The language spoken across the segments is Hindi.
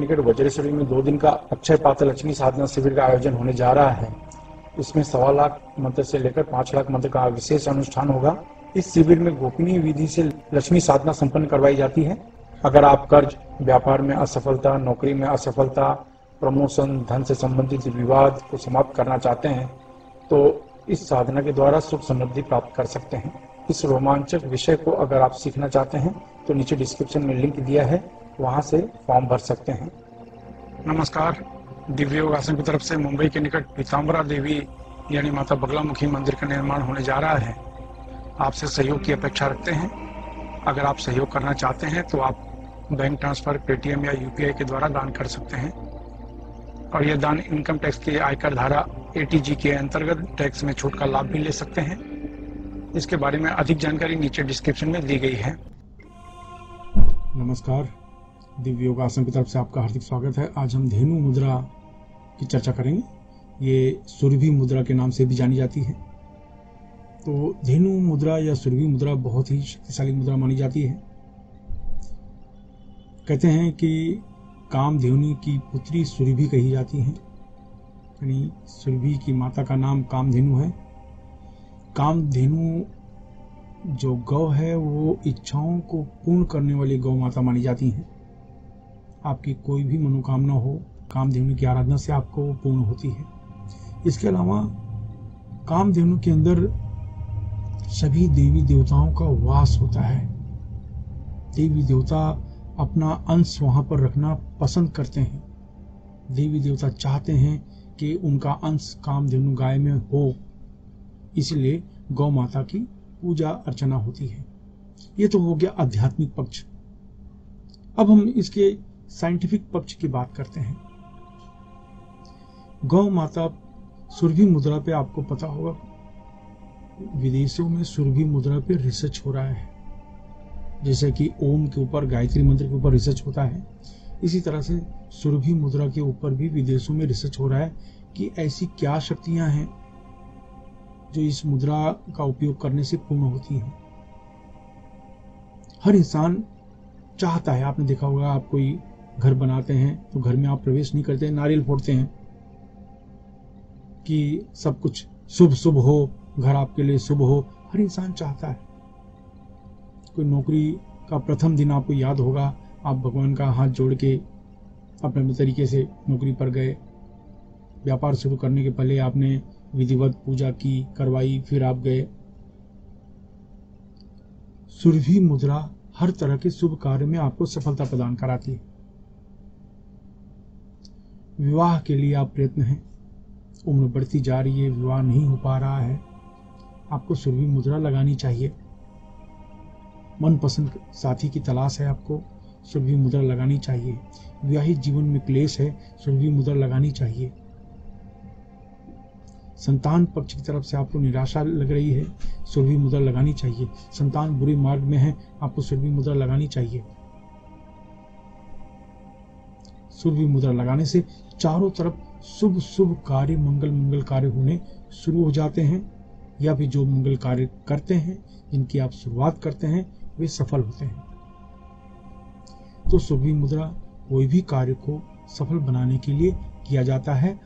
निकट वज्रेश्वरी में 2 दिन का अक्षय पात्र लक्ष्मी साधना शिविर का आयोजन होने जा रहा है। इसमें 1.25 लाख मंत्र से लेकर 5 लाख मंत्र का विशेष अनुष्ठान होगा। इस शिविर में गोपनीय विधि से लक्ष्मी साधना संपन्न करवाई जाती है। अगर आप कर्ज, व्यापार में असफलता, नौकरी में असफलता, प्रमोशन, धन से संबंधित विवाद को समाप्त करना चाहते हैं तो इस साधना के द्वारा सुख समृद्धि प्राप्त कर सकते हैं। इस रोमांचक विषय को अगर आप सीखना चाहते हैं तो नीचे डिस्क्रिप्शन में लिंक दिया है, वहां से फॉर्म भर सकते हैं। नमस्कार। दिव्य योग आश्रम की तरफ से मुंबई के निकट पीताम्बरा देवी यानी माता बगलामुखी मंदिर का निर्माण होने जा रहा है। आपसे सहयोग की अपेक्षा रखते हैं। अगर आप सहयोग करना चाहते हैं तो आप बैंक ट्रांसफर, पेटीएम या यूपीआई के द्वारा दान कर सकते हैं और यह दान इनकम टैक्स के आयकर धारा ATG के अंतर्गत टैक्स में छूट का लाभ भी ले सकते हैं। इसके बारे में अधिक जानकारी नीचे डिस्क्रिप्शन में दी गई है। नमस्कार, दिव्य योग आश्रम की तरफ से आपका हार्दिक स्वागत है। आज हम धेनु मुद्रा की चर्चा करेंगे। ये सुरभि मुद्रा के नाम से भी जानी जाती है। तो धेनु मुद्रा या सुरभि मुद्रा बहुत ही शक्तिशाली मुद्रा मानी जाती है। कहते हैं कि कामधेनु की पुत्री सुरभि कही जाती है, यानी सुरभि की माता का नाम कामधेनु है। कामधेनु जो गौ है वो इच्छाओं को पूर्ण करने वाली गौ माता मानी जाती है। आपकी कोई भी मनोकामना हो, कामधेनु की आराधना से आपको वो पूर्ण होती है। इसके अलावा कामधेनु के अंदर सभी देवी देवताओं का वास होता है। देवी देवता अपना अंश वहां पर रखना पसंद करते हैं। देवी देवता चाहते हैं कि उनका अंश कामधेनु गाय में हो, इसलिए गौ माता की पूजा अर्चना होती है। ये तो हो गया आध्यात्मिक पक्ष। अब हम इसके साइंटिफिक पक्ष की बात करते हैं। गौ माता सुरभि मुद्रा पे आपको पता होगा, विदेशों में सुरभि मुद्रा पे रिसर्च हो रहा है। जैसे कि ओम के ऊपर, गायत्री मंत्र के ऊपर रिसर्च होता है, इसी तरह से सुरभि मुद्रा के ऊपर भी विदेशों में रिसर्च हो रहा है कि ऐसी क्या शक्तियां हैं जो इस मुद्रा का उपयोग करने से पूर्ण होती हैं। हर इंसान चाहता है, आपने देखा होगा, आप कोई घर बनाते हैं तो घर में आप प्रवेश नहीं करते, नारियल फोड़ते हैं कि सब कुछ शुभ शुभ हो, घर आपके लिए शुभ हो। हर इंसान चाहता है। कोई नौकरी का प्रथम दिन आपको याद होगा, आप भगवान का हाथ जोड़ के अपने तरीके से नौकरी पर गए। व्यापार शुरू करने के पहले आपने विधिवत पूजा की, करवाई, फिर आप गए। सुरभि मुद्रा हर तरह के शुभ कार्य में आपको सफलता प्रदान कराती है। विवाह के लिए आप प्रयत्न हैं, उम्र बढ़ती जा रही है, विवाह नहीं हो पा रहा है, आपको सुरभि मुद्रा लगानी चाहिए। मनपसंद साथी की तलाश है, आपको सुरभि मुद्रा लगानी चाहिए। विवाहित जीवन में क्लेश है, सुरभि मुद्रा लगानी चाहिए। संतान पक्ष की तरफ से आपको निराशा लग रही है, सुरभि मुद्रा लगानी चाहिए। संतान बुरे मार्ग में है, आपको सुरभि मुद्रा लगानी चाहिए। सुरभि मुद्रा लगाने से चारों तरफ शुभ शुभ कार्य, मंगल मंगल कार्य होने शुरू हो जाते हैं, या फिर जो मंगल कार्य करते हैं, जिनकी आप शुरुआत करते हैं, वे सफल होते हैं। तो सुरभि मुद्रा कोई भी कार्य को सफल बनाने के लिए किया जाता है,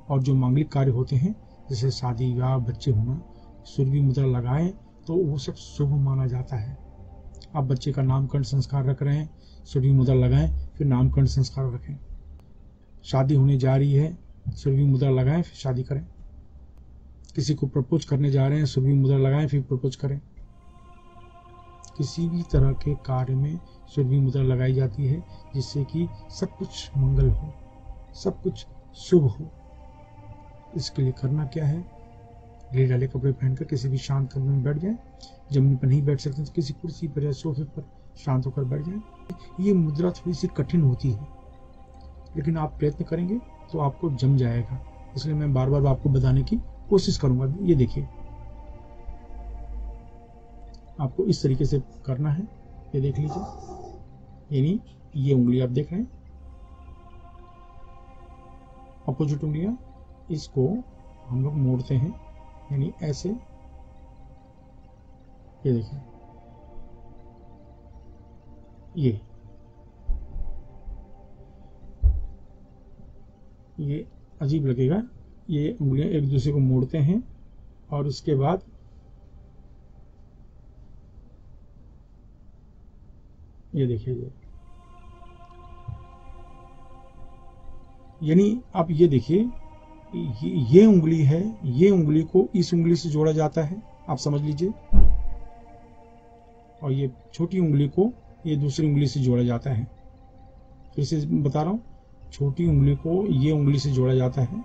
और जो मांगलिक कार्य होते हैं जैसे शादी, विवाह, बच्चे होना, सुरभि मुद्रा लगाएं तो वो सब शुभ माना जाता है। आप बच्चे का नामकरण संस्कार रख रहे हैं, सुरभि मुद्रा लगाएं, फिर नामकरण संस्कार रखें। शादी होने जा रही है, सुरभि मुद्रा लगाएं, फिर शादी करें। किसी को प्रपोज करने जा रहे हैं, सुरभि मुद्रा लगाएं, फिर प्रपोज करें। किसी भी तरह के कार्य में सुरभि मुद्रा लगाई जाती है, जिससे कि सब कुछ मंगल हो, सब कुछ शुभ हो। इसके लिए करना क्या है, ढीले ढाले कपड़े पहनकर किसी भी शांत कमरे में बैठ जाएं। जमीन पर नहीं बैठ सकते तो किसी कुर्सी पर या सोफे पर शांत होकर बैठ जाएं। ये मुद्रा थोड़ी सी कठिन होती है, लेकिन आप प्रयत्न करेंगे तो आपको जम जाएगा। इसलिए मैं बार बार आपको बताने की कोशिश करूंगा। ये देखिए, आपको इस तरीके से करना है। ये देख लीजिए, यानी ये उंगली आप देख रहे हैं, अपोजिट उंगलियां, इसको हम लोग मोड़ते हैं, यानी ऐसे। ये देखिए, ये अजीब लगेगा। ये उंगलियां एक दूसरे को मोड़ते हैं और उसके बाद ये देखिए, यानी आप ये देखिए, ये उंगली है, ये उंगली को इस उंगली से जोड़ा जाता है, आप समझ लीजिए, और ये छोटी उंगली को ये दूसरी उंगली से जोड़ा जाता है। फिर से बता रहा हूँ, छोटी उंगली को ये उंगली से जोड़ा जाता है,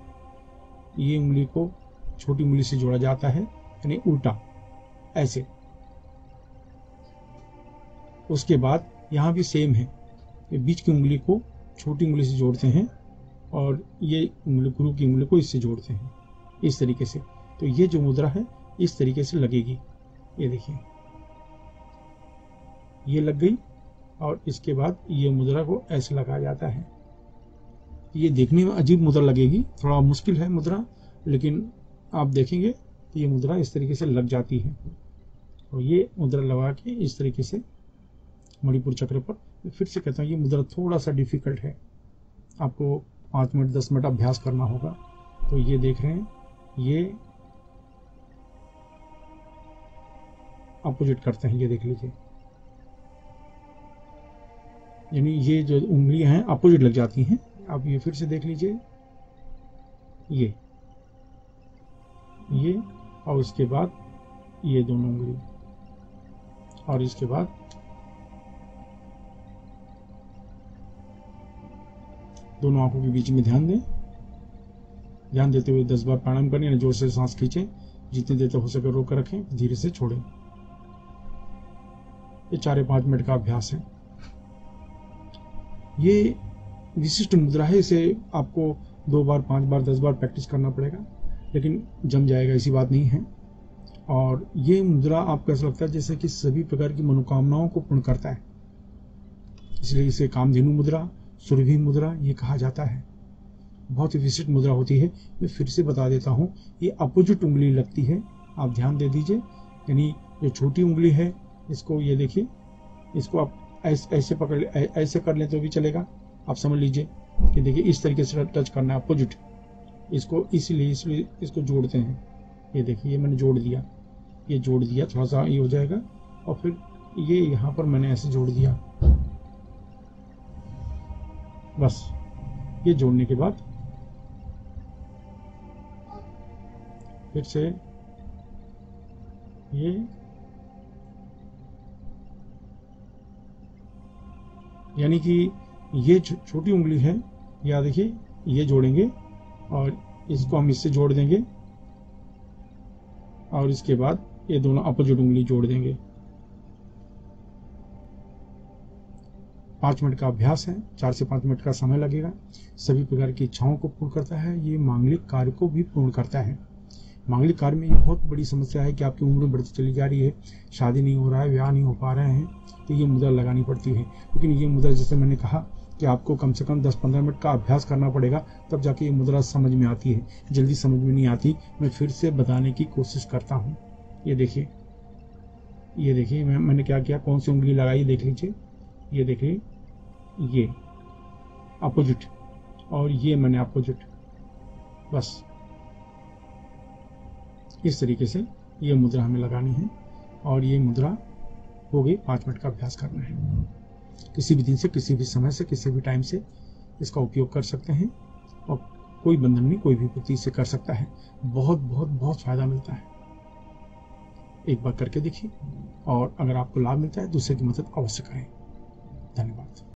ये उंगली को छोटी उंगली से जोड़ा जाता है, यानी उल्टा ऐसे। उसके बाद यहाँ भी सेम है, ये बीच की उंगली को छोटी उंगली से जोड़ते हैं और ये उंगली, गुरु की उंगली को इससे जोड़ते हैं, इस तरीके से। तो ये जो मुद्रा है इस तरीके से लगेगी। ये देखिए, ये लग गई और इसके बाद ये मुद्रा को ऐसे लगाया जाता है। ये देखने में अजीब मुद्रा लगेगी, थोड़ा मुश्किल है मुद्रा, लेकिन आप देखेंगे कि ये मुद्रा इस तरीके से लग जाती है। और ये मुद्रा लगा के इस तरीके से मणिपुर चक्र पर, फिर से कहता हूँ ये मुद्रा थोड़ा सा डिफिकल्ट है, आपको 5 मिनट 10 मिनट अभ्यास करना होगा। तो ये देख रहे हैं, ये अपोजिट करते हैं, ये देख लीजिए, यानी ये जो उंगलियां हैं अपोजिट लग जाती हैं। आप ये फिर से देख लीजिए, ये और उसके बाद ये दोनों उंगली, और इसके बाद दोनों आंखों के बीच में ध्यान दें। ध्यान देते हुए 10 बार प्राणायाम करें, जोर से सांस खींचें, जितनी देर तक हो सके रोक कर रखें, धीरे से छोड़ें। ये 4-5 मिनट का अभ्यास है। ये विशिष्ट मुद्रा है, इसे आपको 2 बार 5 बार 10 बार प्रैक्टिस करना पड़ेगा, लेकिन जम जाएगा, ऐसी बात नहीं है। और ये मुद्रा आपको ऐसा लगता है जैसे कि सभी प्रकार की मनोकामनाओं को पूर्ण करता है, इसलिए इसे कामधेनु मुद्रा, सुरभि मुद्रा ये कहा जाता है। बहुत ही विशिष्ट मुद्रा होती है। मैं फिर से बता देता हूँ, ये अपोजिट उंगली लगती है, आप ध्यान दे दीजिए। यानी जो छोटी उंगली है इसको, ये देखिए, इसको आप ऐसे पकड़ ले, ऐसे कर लें तो भी चलेगा, आप समझ लीजिए कि देखिए इस तरीके से टच करना है अपोजिट इसको, इसलिए इसको जोड़ते हैं। ये देखिए, ये मैंने जोड़ दिया, ये जोड़ दिया, थोड़ा सा ये हो जाएगा, और फिर ये यहाँ पर मैंने ऐसे जोड़ दिया, बस। ये जोड़ने के बाद फिर से ये, यानी कि ये छोटी उंगली है, या देखिए ये जोड़ेंगे और इसको हम इससे जोड़ देंगे, और इसके बाद ये दोनों अपोजिट उंगली जोड़ देंगे। 5 मिनट का अभ्यास है, 4 से 5 मिनट का समय लगेगा। सभी प्रकार की इच्छाओं को पूर्ण करता है, ये मांगलिक कार्य को भी पूर्ण करता है। मांगलिक कार्य में ये बहुत बड़ी समस्या है कि आपकी उम्र बढ़ती चली जा रही है, शादी नहीं हो रहा है, ब्याह नहीं हो पा रहे हैं, तो ये मुद्रा लगानी पड़ती है। लेकिन ये मुद्रा, जैसे मैंने कहा कि आपको कम से कम 10-15 मिनट का अभ्यास करना पड़ेगा, तब जाके ये मुद्रा समझ में आती है, जल्दी समझ में नहीं आती। मैं फिर से बताने की कोशिश करता हूँ। ये देखिए, ये देखिए, मैंने क्या किया, कौन सी उंगली लगाई, देख लीजिए। ये देखिए, ये अपोजिट, और ये मैंने अपोजिट, बस इस तरीके से ये मुद्रा हमें लगानी है। और ये मुद्रा हो गई, 5 मिनट का अभ्यास करना है। किसी भी दिन से, किसी भी समय से, किसी भी टाइम से इसका उपयोग कर सकते हैं, और कोई बंधन नहीं, कोई भी व्यक्ति इसे कर सकता है। बहुत बहुत बहुत फायदा मिलता है। एक बार करके देखिए, और अगर आपको लाभ मिलता है दूसरे की मदद अवश्य करें। धन्यवाद।